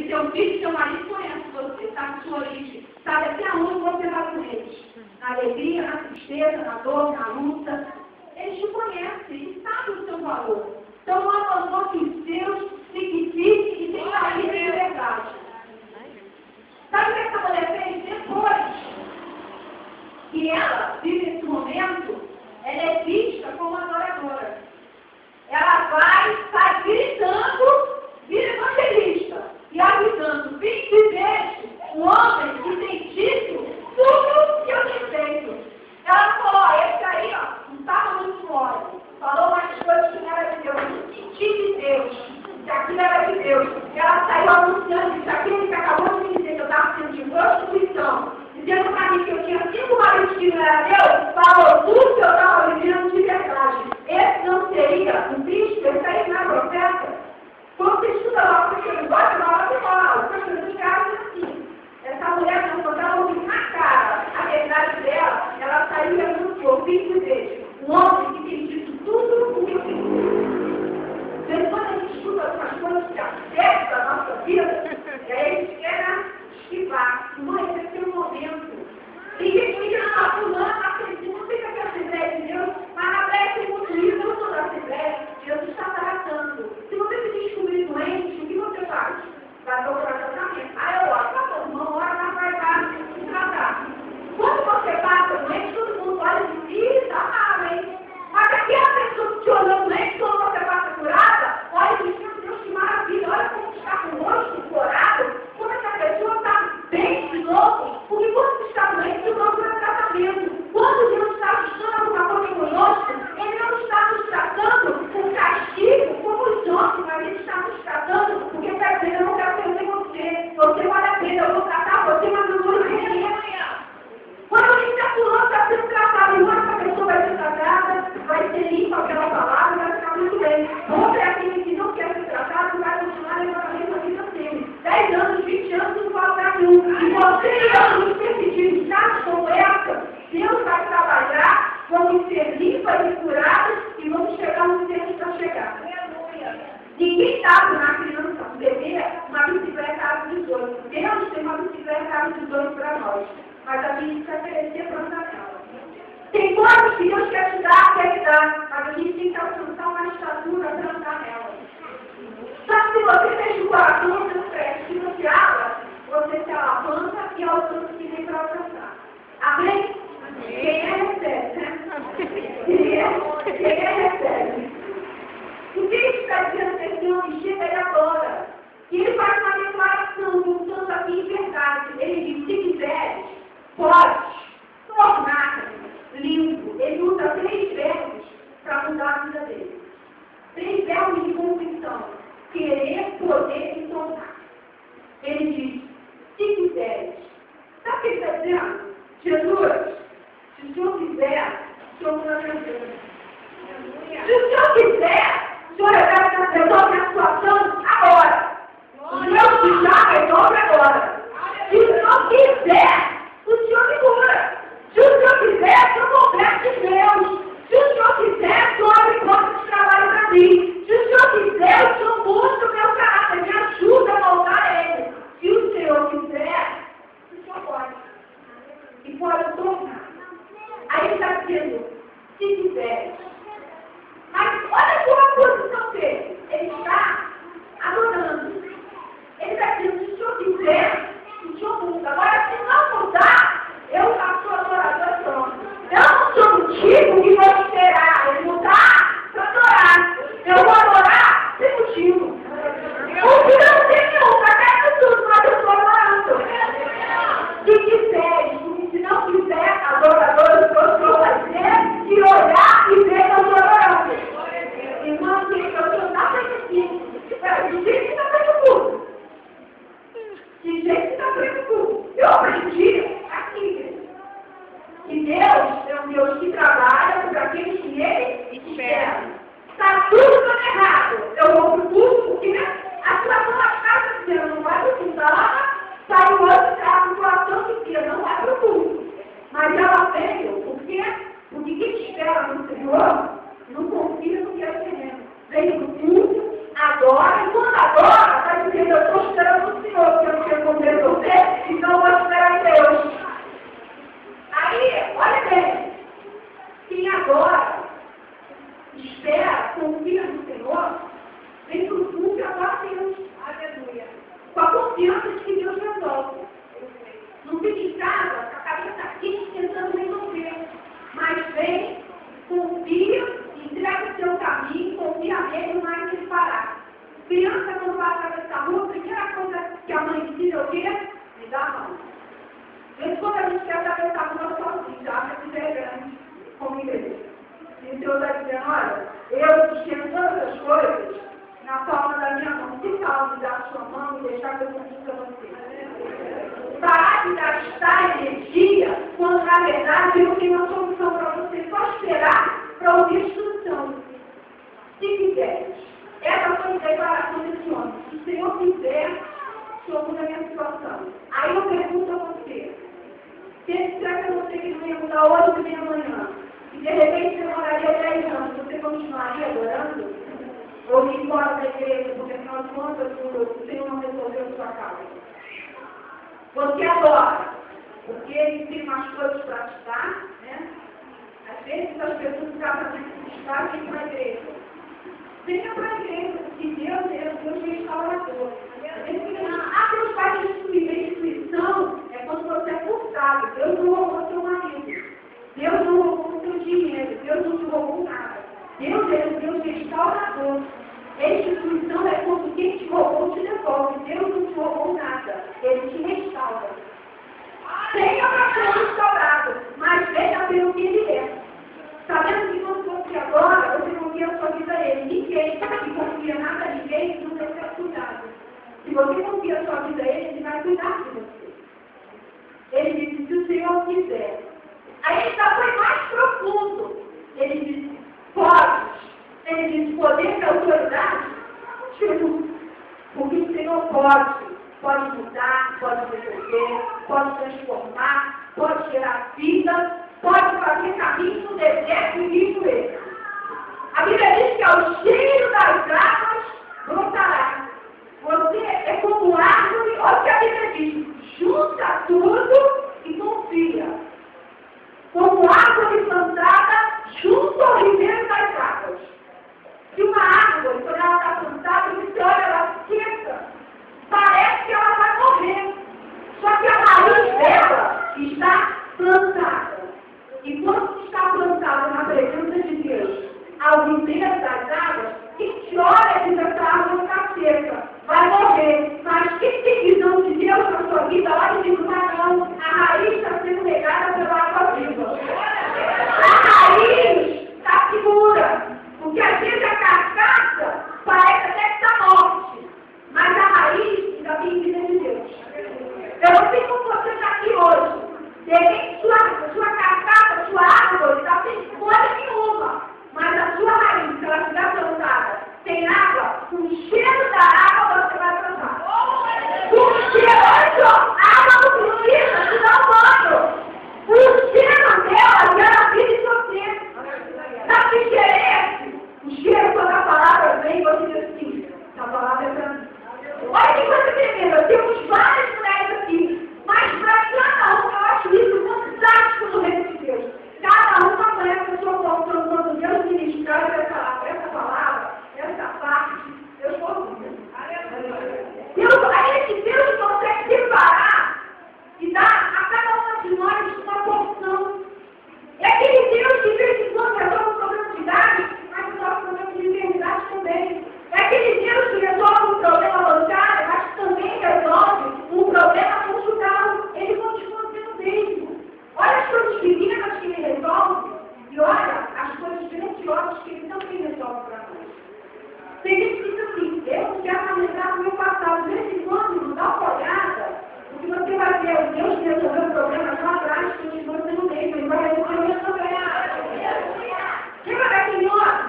que seu filho e seu marido conhecem você, sabe a sua origem, sabe até onde você vai com eles. Na alegria, na tristeza, na dor, na luta. Eles te conhecem e sabem o seu valor. Então, não abandone os seus, signifique e tenha a vida de verdade. Sabe o que essa mulher fez? Depois que ela vive esse momento, ela é vista como adoradora. Ela vai, sai gritando, vira evangelista, e avisando: vim dizer um homem que tem dito tudo que eu tenho feito. Ela falou: esse aí, não estava muito mole, falou umas coisas que não era de Deus, mentir de Deus, que aquilo era de Deus. Ela saiu anunciando isso, aquilo que acabou de me dizer que eu estava sendo de prostituição, dizendo para mim que eu tinha 5 maridos que não era Deus, falou tudo que eu estava vivendo de verdade. Esse não seria um Cristo, esse aí não é profeta. Quando você estuda lá, você não gosta, você fala, os pastores caras assim. Essa mulher, quando ela ouviu na cara a verdade dela, ela saiu e anunciou: vim dizer, um homem que tem dito tudo o que eu tenho. Depois a gente estuda algumas coisas que afetam a nossa vida, e aí a gente quer esquivar. Mãe, esse é um momento. Ninguém fica na fulana, não fica com a Assembleia de Deus, mas na Assembleia tem muito isso, eu sou da Assembleia, Jesus está tratando. Se você se descobrir doente, o que você faz? Vai procurar tratamento. Aí eu oro, tá bom, irmão, ora, mas vai dar se tratar. Quando você passa doente, todo mundo olha e diz: ih, tá mal, hein? Mas aquela pessoa que te olhou doente, quando você passa curada, olha e diz: meu Deus, que maravilha, olha como está com o rosto corado, como essa pessoa está bem de novo, porque quando você está doente, você procura tratamento. Quando Deus está ajustando alguma coisa conosco, Ele não está nos tratando por castigo, como os outros, mas Ele está nos tratando porque está dizendo: eu não quero perder você, você vale a pena, eu vou tratar você, mas eu vou perder amanhã. Quando a gente está fulano, está sendo tratado, e essa pessoa vai ser tratada, vai ser limpa aquela palavra, vai ficar muito bem. Outra é aquele que não quer ser tratado, vai continuar levando a mesma vida dele. 10 anos, 20 anos, não fala para nenhum. E você e eu nos permitirmos estar como essa, Deus vai trabalhar, vamos ser limpas e curadas e vamos chegar onde temos para chegar. Ninguém dá para uma criança, um bebê, uma bicicleta asa 18. Deus tem uma bicicleta asa 18 para nós. Mas a gente precisa oferecer para andar nela. Tem coisas que Deus quer te dar, mas a gente tem que alcançar uma estatura para andar nela. Só que se você fecha o coração, você não cresce. Se você abre, você se alavanca e alcança o que tem para alcançar. Amém? Quem é recebe, né? Quem é recebe. O que ele está dizendo que esse homem chega e adora? E ele faz uma declaração, juntando aqui em verdade. Ele diz: se quiseres, pode tornar limpo. Ele usa 3 verbos para mudar a vida dele. 3 verbos de convicção: querer, poder e tornar. Ele diz: se quiseres. Sabe o que ele está dizendo? Jesus, se o Senhor quiser, o Senhor não ajuda. Se o Senhor quiser, o Senhor resolve a situação agora. O Senhor que já resolve agora. Se o Senhor quiser, o Senhor me cura. Se o Senhor quiser, o Senhor completa de Deus. Se o Senhor quiser, o Senhor abre porta de trabalho para mim. Se o Senhor quiser, o Senhor busca o meu caráter, me ajuda a voltar a Ele. Se o Senhor quiser, o Senhor pode. E pode tornar. Aí ele está dizendo: se quiser. Mas olha a sua posição dele. Ele está adorando. Ele está dizendo: se o Senhor quiser, o Senhor muda. Agora, se não mudar, eu sou adorador pronto. Eu não sou do tipo que vou esperar ele mudar para adorar. Eu vou adorar sem motivo. Porque não tem nenhum, está caindo tudo, mas eu estou adorando. Se quiser, porque se não quiser, adorador, o Senhor vai ser, e olhar e ver que eu estou adorando. Irmão, que eu estou nada aqui. De jeito que está fazendo tudo. De jeito que está fazendo tudo. Eu aprendi aqui. Que Deus é um Deus que trabalha para aqueles que Ele espera. Está tudo dando errado. Eu vou para o culto porque a situação da casa de Deus não vai para o culto. Sai o outro carro, a situação de Deus não vai para o culto. Mas ela veio, por quê? Porque quem espera no Senhor não confia no que é terreno. Veio no culto, adora, e quando adora, está dizendo: eu estou esperando o Senhor. resolver, então eu vou esperar em Deus. Aí, olha bem, quem agora espera, confia no Senhor, vem para o culto e adora a Deus. Aleluia. Com a confiança de que Deus resolve. Não fica em casa, com a cabeça quente, tentando resolver. Mas vem, confia, entrega o seu caminho, confia nele, não vai se parar. Criança, quando vai atravessar a rua, a primeira coisa que a mãe ensina é o quê? Me dá a mão. Mesmo quando a gente quer atravessar a rua sozinho, já acha que é grande, como igreja. E o Senhor está dizendo, olha, eu enxergo todas as coisas na palma da minha mão. Se calma, dar a sua mão e deixar que eu conquista você. Parar de gastar energia, quando na verdade eu tenho uma solução para você. Só esperar para ouvir a instrução. Se quiseres. Essa foi a declaração desse homem. Se o Senhor quiser, o Senhor muda a minha situação. Aí eu pergunto a você. Será que você que não ia mudar hoje nem amanhã? E de repente você moraria 10 anos, você continuaria adorando? Ou ir embora da igreja, porque afinal de contas o Senhor não resolveu a sua causa? Você adora, porque ele tem umas coisas para te dar, né? Às vezes as pessoas ficam frustrar e ir para a igreja. Venha para a igreja, porque Deus é restaurador. Deus faz destruição é quando você é furtado. Deus não roubou seu marido. Deus não roubou seu dinheiro. Deus não te roubou nada. Deus é o Deus restaurador. Restituição é quando quem te roubou te devolve. Deus não te roubou nada. Ele te restaura. Venha para ser restaurado, mas venha pelo que ele é. Sabendo que quando você agora, você confia a sua vida a ele. Ninguém que confia nada a ninguém não deve ser cuidado. Se você confia a sua vida a ele, ele vai cuidar de você. Ele disse, se o Senhor quiser. Aí ele já foi mais profundo. Ele disse, podes. Ele disse, poder e autoridade. Porque o Senhor pode mudar, pode resolver, pode transformar, pode gerar vida, pode fazer caminho no deserto e rio ele. A Bíblia diz que ao cheiro das águas brotará. Você é como árvore, olha o que a Bíblia diz, junta tudo e confia. Como árvore plantada junto ao ribeiro das águas. Se uma árvore, quando ela está plantada, você olha, ela seca, parece que ela vai morrer. Só que a raiz dela está plantada. E quando está plantada na presença de Deus, ao ribeiro das águas, quem te olha diz essa árvore está seca, vai morrer. Mas quem tem visão de Deus na sua vida, olha e diz, não, a raiz está sendo regada pela água viva. A raiz está segura. Porque às vezes a carcaça parece até que está morte. Mas a raiz ainda tem vida de Deus. Eu não sei como você está aqui hoje. De repente sua carcaça, sua árvore está sem folha nenhuma. Mas a sua raiz, se ela estiver plantada, tem água, com o cheiro da água você vai plantar. Com o cheiro, água não precisa, te dá um banho. O cheiro dela gera vida em você. Sabe que cheiro é esse? O cheiro, quando a palavra vem, você diz assim, a palavra é para mim. Olha que coisa tremenda, temos várias mulheres aqui, mas para cada um, eu acho isso fantástico no reino de Deus. Cada uma conhece a sua porção, quando Deus ministrar essa palavra, essa parte, Deus convida. Aí esse Deus consegue separar e dar a cada uma de nós uma porção. É aquele Deus que de vez em quando resolve o problema de idade, mas resolve o problema de liberdade também. É aquele Deus que resolve um problema bancário, mas também resolve um problema conjugal. Ele continua sendo o mesmo. Olha as coisas pequenas que ele resolve e olha as coisas grandiosas que ele também resolve para nós. Tem gente que diz assim, eu não quero lembrar do meu passado. De vez em quando, dá uma olhada, porque você vai ver o Deus que resolveu o problema lá atrás, que continua sendo o mesmo, ele vai resolver o meu também. Lembra daquele homem?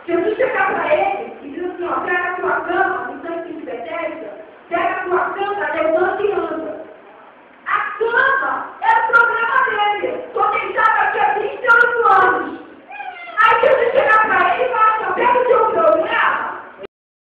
Jesus chegava para ele